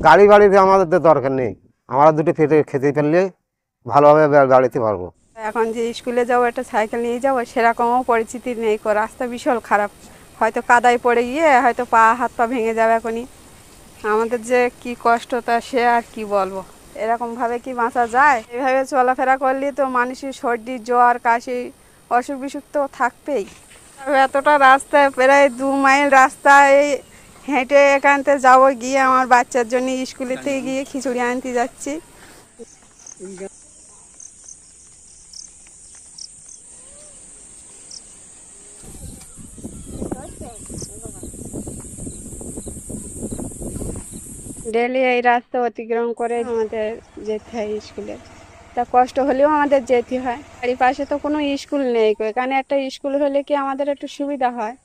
গাড়ি বাড়িতে আমাদের তো দরকার নেই, আমরা দুটো খেতে ফেললে ভালোভাবে গাড়িতে পারবো। এখন যে স্কুলে যাবো একটা সাইকেল নিয়ে যাবো সেরকমও পরিস্থিতি নেই, রাস্তা ভীষণ খারাপ, হয়তো কাদায় পড়ে গিয়ে হয়তো হাত পা ভেঙে যাবে এখনই। আমাদের যে কি কষ্ট তা সে আর কি বলবো। এরকমভাবে কি বাঁচা যায়? এভাবে চলাফেরা করলে তো মানুষের সর্দি জ্বর কাশি অসুখ বিসুখ তো থাকবেই। এতটা রাস্তায় প্রায় 2 মাইল রাস্তায় হেঁটে এখান থেকে যাবো, গিয়ে আমার বাচ্চার জন্য স্কুলের থেকে গিয়ে খিচুড়ি আনতে যাচ্ছি। ডেলি এই রাস্তা অতিক্রম করে আমাদের যেতে হয় স্কুলে, তা কষ্ট হলেও আমাদের যেতে হয়। বাড়ির পাশে তো কোনো স্কুল নেই, এখানে একটা স্কুল হলে কি আমাদের একটু সুবিধা হয়।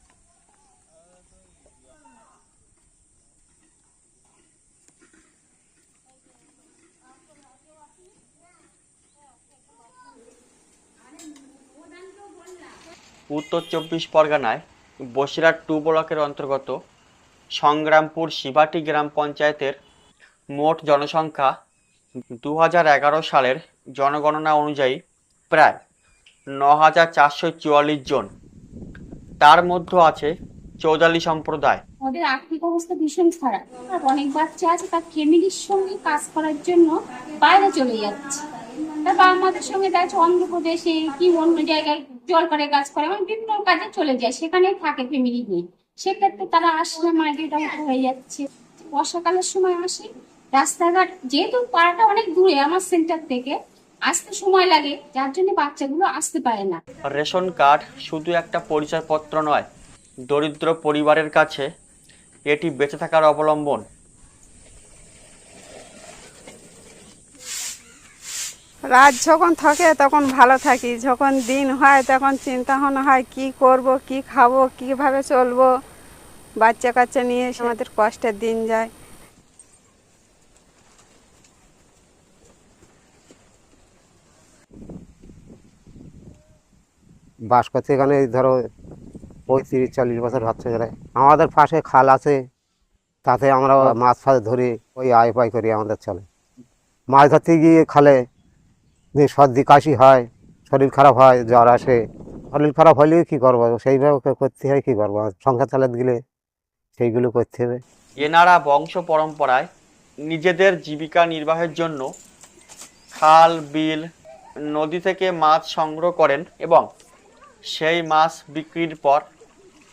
উত্তর চব্বিশ পরগনায় বসিরহাট 2 ব্লকের অন্তর্গত সংগ্রামপুর শিবাটি গ্রাম পঞ্চায়েতের মোট জনসংখ্যা 2011 সালের জনগণনা অনুযায়ী প্রায় 9444 জন। তার মধ্যে আছে চৌদালি সম্প্রদায়। ওদের আর্থিক অবস্থা ভীষণ খারাপ, আর অনেক বাচ্চা আছে তার ফ্যামিলির সঙ্গে কাজ করার জন্য বাইরে চলে যাচ্ছে। তার বাবা মাদের সঙ্গে দেখা যাচ্ছে অন্ধ্রপ্রদেশে কি অন্য জায়গায় জলপাড়ে কাজ করে, মানে বিভিন্ন কাজে চলে যায়, সেখানেই থাকে ফ্যামিলি নিয়ে। সেক্ষেত্রে তারা আসলে মাইগ্রেট হয়ে যাচ্ছে। বর্ষাকালের সময় আসে, রাস্তাঘাট যেহেতু পাড়াটা অনেক দূরে আমার সেন্টার থেকে, আসতে সময় লাগে, যার জন্য বাচ্চাগুলো আসতে পারে না। রেশন কার্ড শুধু একটা পরিচয়পত্র নয়, দরিদ্র পরিবারের কাছে এটি বেঁচে থাকার অবলম্বন। রাত যখন থাকে তখন ভালো থাকি, যখন দিন হয় তখন চিন্তা ভাবনা হয় কি করব, কি খাবো, কিভাবে চলবো। বাচ্চা কাচ্চা নিয়ে আমাদের কষ্টের দিন যায়। বাস করতে এখানে ধরো 35-40 বছর হচ্ছে গেলে। আমাদের পাশে খাল আছে, তাতে আমরা মাছ ফাছ ধরি, ওই আয় পাই করি, আমাদের চলে। মাছ ধরতে গিয়ে খালে যে সর্দি কাশি হয়, শরীর খারাপ হয়, জ্বর আসে, শরীর খারাপ হলেও কী করবো, সেইভাবে করতে হয়, কী করবো, সংসার চালাতে গেলে সেইগুলো করতে হবে। এনারা বংশ পরম্পরায় নিজেদের জীবিকা নির্বাহের জন্য খাল বিল নদী থেকে মাছ সংগ্রহ করেন এবং সেই মাছ বিক্রির পর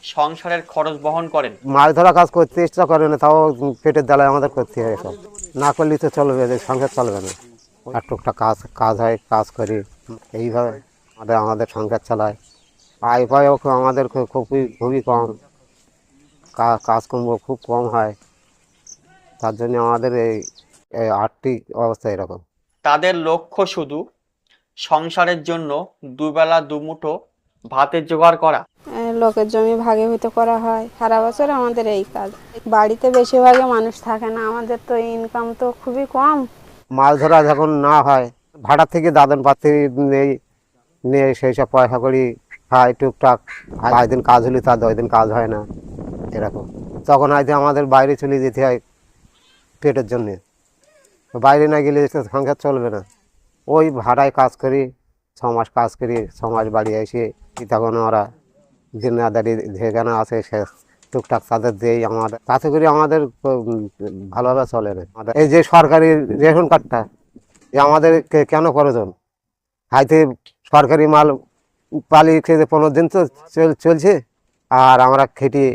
সংসারের খরচ বহন করেন। মাছ ধরা কাজ করতে ইচ্ছা করে না, তাও পেটের জ্বালায় আমাদের করতে হয় সব। না করলেই তো চলবে, সংসার চলবে না। আর টুকটাক কাজ কাজ হয়, কাজ করি, এইভাবে আমাদের সংসার চালায়। আয় পায়ও আমাদের খুবই খুবই কম, কাজকর্ম খুব কম হয়, তার জন্য আমাদের এই আর্থিক অবস্থা এরকম। তাদের লক্ষ্য শুধু সংসারের জন্য দুবেলা দুমুঠো ভাতের জোগাড় করা। লোকের জমি ভাগে হইতে করা হয়, সারা বছর আমাদের এই কাজ। বাড়িতে বেশিরভাগই মানুষ থাকে না, আমাদের তো ইনকাম তো খুবই কম। মাছ ধরা যখন না হয়, ভাড়া থেকে দাদন পাতি নেই, নিয়ে সেই সব পয়সা করি খাই টুকটাক। 5 দিন কাজ হলে তার 10 দিন কাজ হয় না, এরকম। তখন হয়তো আমাদের বাইরে চলে যেতে হয় পেটের জন্যে। বাইরে না গেলে সংসার চলবে না। ওই ভাড়ায় কাজ করি, 6 মাস কাজ করি, 6 মাস বাড়ি এসে তখন ওরা দিনদারি যেখানে আছে সে টুকটাক তাদের দেই। আমাদের তাতে করে আমাদের ভালোভাবে চলে না। এই যে সরকারি রেশন কার্ডটা আমাদের কেন প্রয়োজন? হাইতে সরকারি মাল পালিয়ে খেতে 15 দিন তো চলছে, আর আমরা খেটে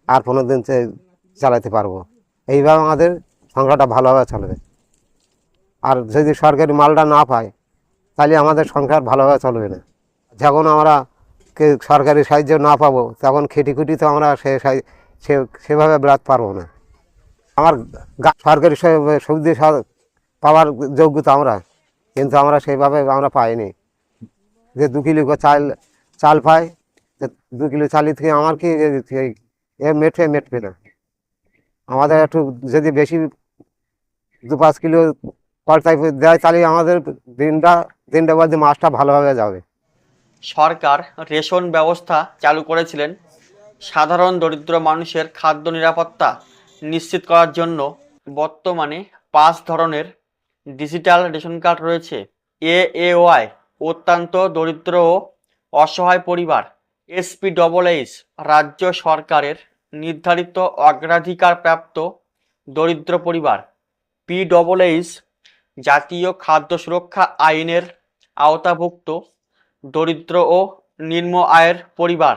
আর 15 দিন চালাতে পারবো। এইভাবে আমাদের সংসারটা ভালোভাবে চলবে। আর যদি সরকারি মালটা না পাই, তাহলে আমাদের সংসার ভালোভাবে চলবে না। যখন আমরা সরকারি সাহায্য না পাবো, তখন খেটি তো আমরা সেভাবে বেড়াতে পারবো না। আমার সরকারি সুবিধা পাওয়ার যোগ্যতা আমরা, কিন্তু আমরা সেইভাবে আমরা পাইনি। যে 2 কিলো চাল পাই, 2 কিলো চালি থেকে আমার কি মেটবে না। আমাদের একটু যদি বেশি 2-5 কিলো কলতায় দেয়, তাহলে আমাদের দিনটা বলতে মাছটা ভালোভাবে যাবে। সরকার রেশন ব্যবস্থা চালু করেছিলেন সাধারণ দরিদ্র মানুষের খাদ্য নিরাপত্তা নিশ্চিত করার জন্য। বর্তমানে 5 ধরনের ডিজিটাল রেশন কার্ড রয়েছে। AAY অত্যন্ত দরিদ্র ও অসহায় পরিবার, SPHH রাজ্য সরকারের নির্ধারিত অগ্রাধিকারপ্রাপ্ত দরিদ্র পরিবার, PHH জাতীয় খাদ্য সুরক্ষা আইনের আওতাভুক্ত দরিদ্র ও নিম্ন আয়ের পরিবার,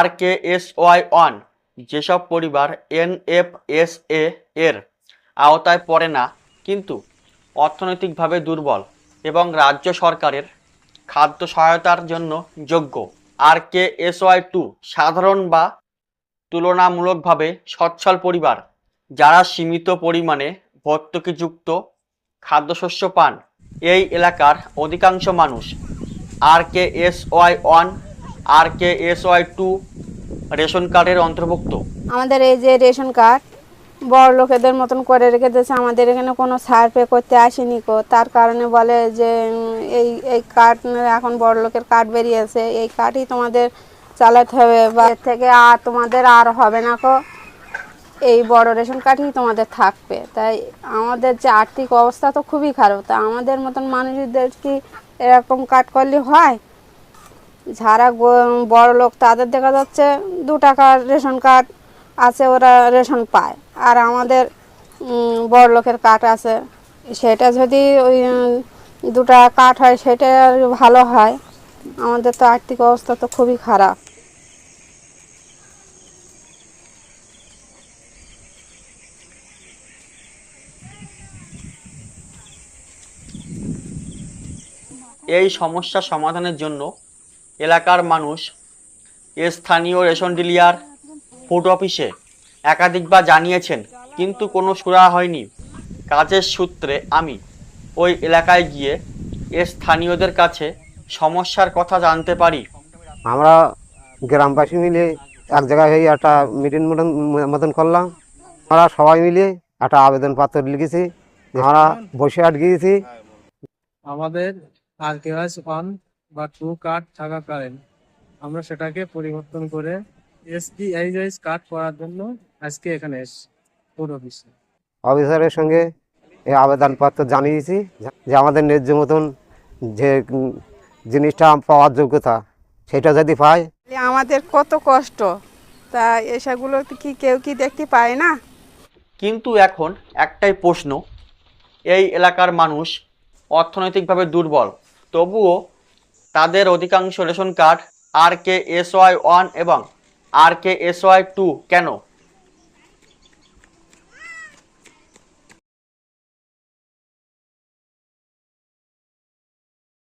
RKSY1 যেসব পরিবার NFSA এর আওতায় পড়ে না কিন্তু অর্থনৈতিকভাবে দুর্বল এবং রাজ্য সরকারের খাদ্য সহায়তার জন্য যোগ্য, RKSY2 সাধারণ বা তুলনামূলকভাবে সচ্ছল পরিবার যারা সীমিত পরিমাণে ভর্তুকিযুক্ত খাদ্যশস্য পান। এই এলাকার অধিকাংশ মানুষ RKSY1 RKSY2 রেশন কার্ডের অন্তর্ভুক্ত। আমাদের এই যে রেশন কার্ড বড় লোকেদের মতন করে রেখে দিয়েছে, আমাদের এখানে কোনো সার্ভে করতে আসেনি কো, তার কারণে বলে যে এই এই কার্ড এখন বড় লোকের কার্ড বেরিয়েছে, এই কার্ডই তোমাদের চালাতে হবে, বা এর থেকে আর তোমাদের আর হবে না কো, এই বড় রেশন কার্ডই তোমাদের থাকবে। তাই আমাদের যে আর্থিক অবস্থা তো খুবই খারাপ, তা আমাদের মতন মানুষদের কি এরকম কার্ড করলে হয়? যারা বড় লোক তাদের দেখা যাচ্ছে 2 টাকার রেশন কার্ড আছে, ওরা রেশন পায়, আর আমাদের বড় লোকের কার্ড আছে, সেটা যদি ওই 2 টাকা কার্ড হয় সেটা ভালো হয়। আমাদের তো আর্থিক অবস্থা তো খুবই খারাপ। এই সমস্যা সমাধানের জন্য এলাকার মানুষ স্থানীয় রেশন ডিলার, ফুড অফিসে একাধিকবার জানিয়েছেন কিন্তু কোনো সুরাহা হয়নি। কাজের সূত্রে আমি ওই এলাকায় গিয়ে স্থানীয়দের কাছে সমস্যার কথা জানতে পারি। আমরা গ্রামবাসী মিলে এক জায়গায় হয়ে একটা মিটিং মতন করলাম। আমরা সবাই মিলে একটা আবেদনপত্র লিখেছি, আমরা বসে গিয়েছি। আমাদের RKSY1 বা 2 কার্ড থাকাকালীন আমরা সেটাকে পরিবর্তন করে SPHH কার্ড করার জন্য আজকে এখানে এসেছি ফুড অফিসে। অফিসারের সঙ্গে এই আবেদনপত্র জানিয়েছি যে আমাদের ন্যায্য মতন যে জিনিসটা পাওয়ার যোগ্যতা সেটা যদি পাই। আমাদের কত কষ্ট, তা এসবগুলো কি কেউ কি দেখতে পায় না? কিন্তু এখন একটাই প্রশ্ন, এই এলাকার মানুষ অর্থনৈতিকভাবে দুর্বল, তবুও তাদের অধিকাংশ রেশন কার্ড RKSY1 এবং RKSY2 কেন